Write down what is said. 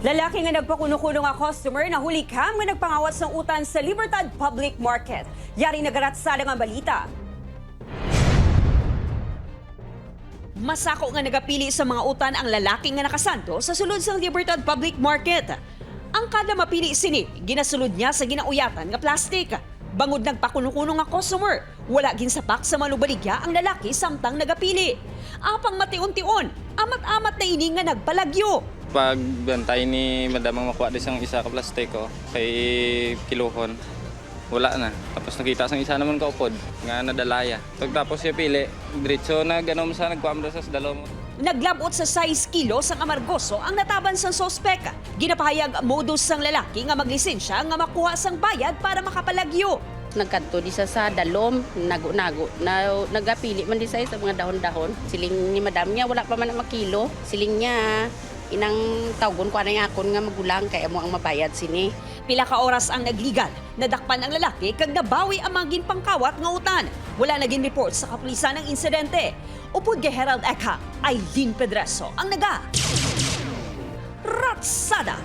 Lalaki nga nagpakuno-kuno nga customer na huli kam nga nagpangawas ng utan sa Libertad Public Market. Yari nagaratsada nga balita. Masako nga nagapili sa mga utan ang lalaki nga nakasanto sa sulod sa Libertad Public Market. Ang kada mapili sini, ginasulod niya sa ginauyatan nga plastik. Bangod nagpakuno-kuno nga customer, wala ginsapak sa manubaligya ang lalaki samtang nagapili. Apang matiun-tion, amat-amat na ini nga nagpalagyo. Pag bantay ni madam ang makuha din isa ka plastiko kay kiluhon, wala na. Tapos nakita sang isa naman kaupod nga nadalaya. Pagtapos siya pili, diretso na ganom sa nagkuam sa dalom. Naglabot sa 6 kilos ang amargoso ang nataban sa sospek. Ginapahayag modus sang lalaki nga maglisensya nga makuha sang bayad para makapalagyo. Nagkanto di sa dalom, nago-nago, nagapili man di sa mga dahon-dahon. Siling ni madam niya, wala pa man na makilo. Siling niya, inang tawgon ko anay akon nga magulang kaya mo ang mabayad sini. Pila ka oras ang nagligal, nadakpan ang lalaki kag nabawi ang mga ginpangkawat nga utan. Wala naging report sa kapulisan ng insidente. Upod kay Herald Eka, Aileen Pedreso ang naga. Ratsada!